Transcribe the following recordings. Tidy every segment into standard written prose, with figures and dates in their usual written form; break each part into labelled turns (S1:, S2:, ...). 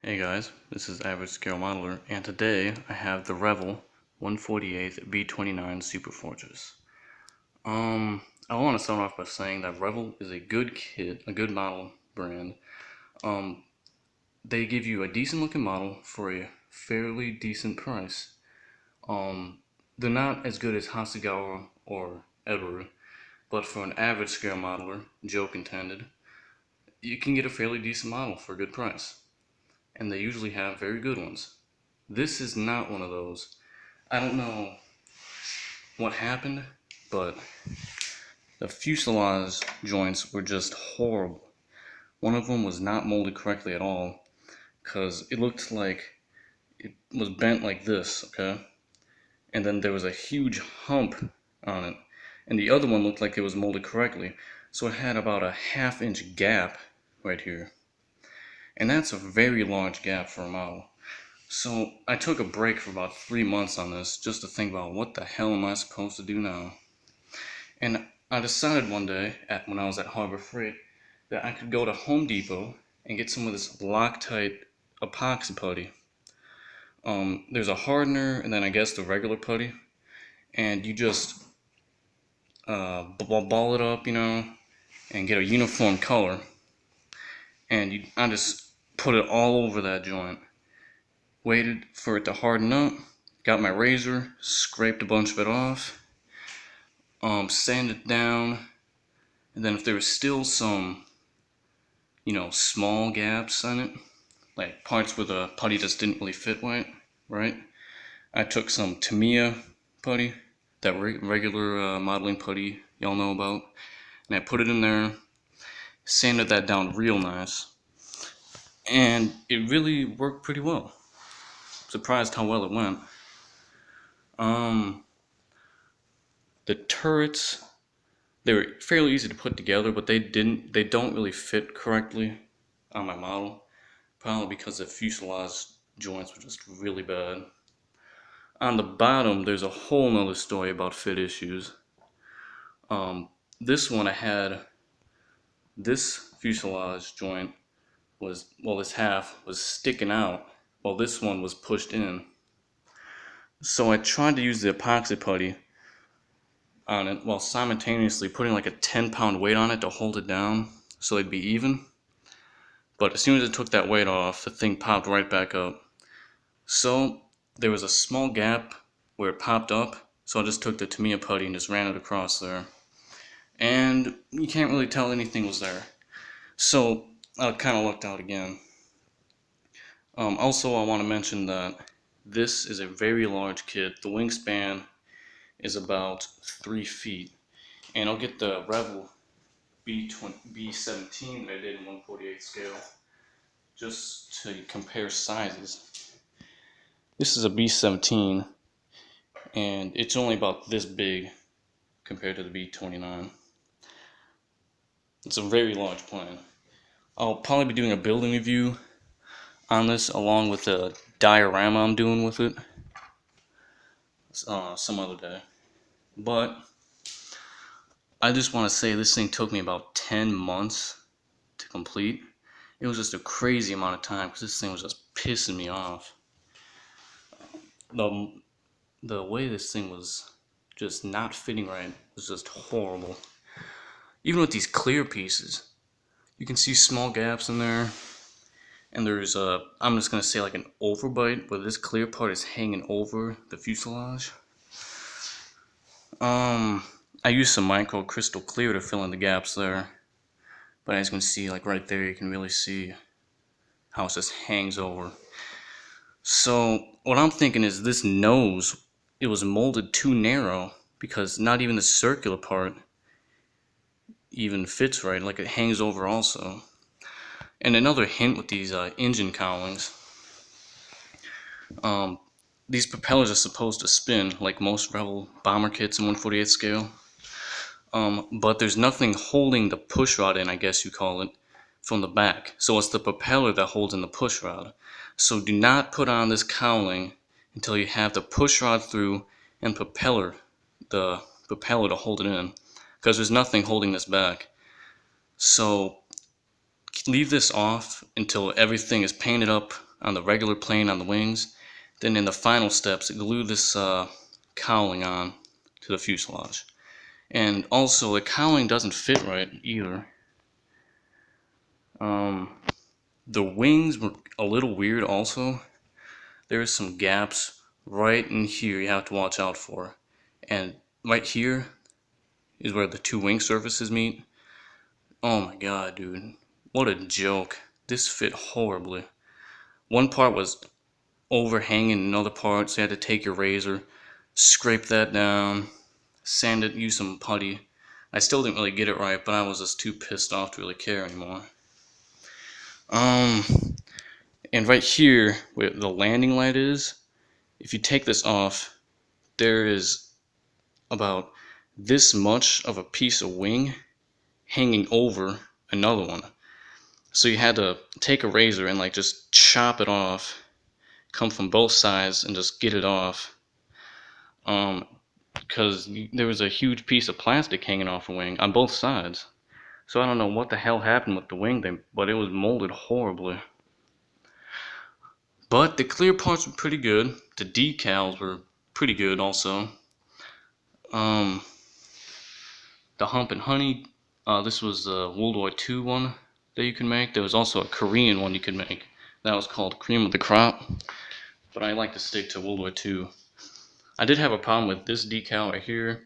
S1: Hey guys, this is Average Scale Modeler, and today I have the Revell 148 B29 Super Fortress. I want to start off by saying that Revell is a good kit, a good model brand. They give you a decent looking model for a fairly decent price. They're not as good as Hasegawa or Edward, but for an average scale modeler, joke intended, you can get a fairly decent model for a good price. And they usually have very good ones. This is not one of those. I don't know what happened, but the fuselage joints were just horrible. One of them was not molded correctly at all, because it looked like it was bent like this, okay? And then there was a huge hump on it, and the other one looked like it was molded correctly, so it had about a ½ inch gap right here. And that's a very large gap for a model. So I took a break for about 3 months on this just to think about what the hell am I supposed to do now. And I decided one day, when I was at Harbor Freight, that I could go to Home Depot and get some of this Loctite epoxy putty. There's a hardener and then I guess the regular putty, and you just ball it up, and get a uniform color. And I just put it all over that joint. Waited for it to harden up, got my razor, scraped a bunch of it off, sanded it down, and then if there was still some, small gaps in it, like parts where the putty just didn't really fit right, I took some Tamiya putty, that regular modeling putty y'all know about, and I put it in there, sanded that down real nice, and it really worked pretty well. Surprised how well it went. The turrets, they were fairly easy to put together, but they don't really fit correctly on my model, probably because the fuselage joints were just really bad. On the bottom, there's a whole nother story about fit issues. This one I had, this fuselage joint was, well, this half was sticking out, while this one was pushed in. So I tried to use the epoxy putty on it while simultaneously putting like a 10-pound weight on it to hold it down so it'd be even. But as soon as it took that weight off, the thing popped right back up. So there was a small gap where it popped up, so I just took the Tamiya putty and just ran it across there. And you can't really tell anything was there. So I kind of lucked out again. Also, I want to mention that this is a very large kit. The wingspan is about 3 feet. And I'll get the Revell B17 that I did in 148 scale just to compare sizes. This is a B17 and it's only about this big compared to the B29. It's a very large plane. I'll probably be doing a building review on this along with the diorama I'm doing with it some other day. But I just want to say this thing took me about 10 months to complete. It was just a crazy amount of time because this thing was just pissing me off. The way this thing was just not fitting right was just horrible. Even with these clear pieces, you can see small gaps in there. And there's I'm just going to say like an overbite where this clear part is hanging over the fuselage. I used some micro crystal clear to fill in the gaps there. But as you can see, like right there, you can really see how it just hangs over. So what I'm thinking is this nose, it was molded too narrow because not even the circular part even fits right, like it hangs over also. And another hint with these engine cowlings, these propellers are supposed to spin like most Revell bomber kits in 148 scale. But there's nothing holding the push rod in, I guess you call it, from the back. So it's the propeller that holds in the push rod. So do not put on this cowling until you have the push rod through and the propeller to hold it in, because there's nothing holding this back. So leave this off until everything is painted up on the regular plane on the wings. Then in the final steps, glue this cowling on to the fuselage. And also, the cowling doesn't fit right either. The wings were a little weird also. There's some gaps right in here you have to watch out for. And right here is where the two wing surfaces meet. Oh my god, dude. What a joke. This fit horribly. One part was overhanging another part, so you had to take your razor, scrape that down, sand it, use some putty. I still didn't really get it right, but I was just too pissed off to really care anymore. And right here, where the landing light is, if you take this off, there is about this much of a piece of wing hanging over another one. So you had to take a razor and like just chop it off, come from both sides and just get it off. Because there was a huge piece of plastic hanging off the wing on both sides. So I don't know what the hell happened with the wing, but it was molded horribly. But the clear parts were pretty good. The decals were pretty good also. The Hump and Honey, this was the World War II one that you can make. There was also a Korean one you could make. That was called Cream of the Crop. But I like to stick to World War II. I did have a problem with this decal right here.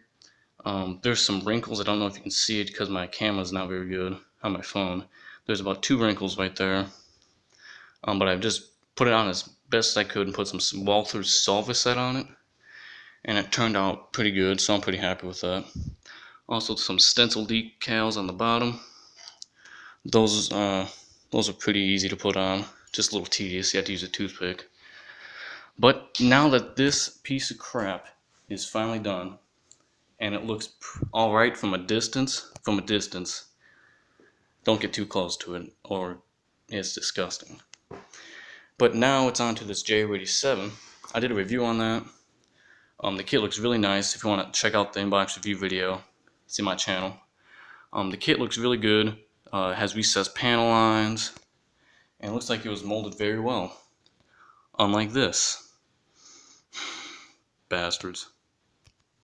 S1: There's some wrinkles. I don't know if you can see it because my camera's not very good on my phone. There's about 2 wrinkles right there. But I've just put it on as best I could and put some Walther's Solvaset on it. And it turned out pretty good, so I'm pretty happy with that. Also some stencil decals on the bottom. Those are pretty easy to put on. Just a little tedious. You have to use a toothpick. But now that this piece of crap is finally done, and it looks alright from a distance, don't get too close to it, or it's disgusting. But now it's on to this J87. I did a review on that. The kit looks really nice. If you want to check out the inbox review video, it's in my channel. The kit looks really good. It has recessed panel lines, and it looks like it was molded very well. Unlike this. Bastards.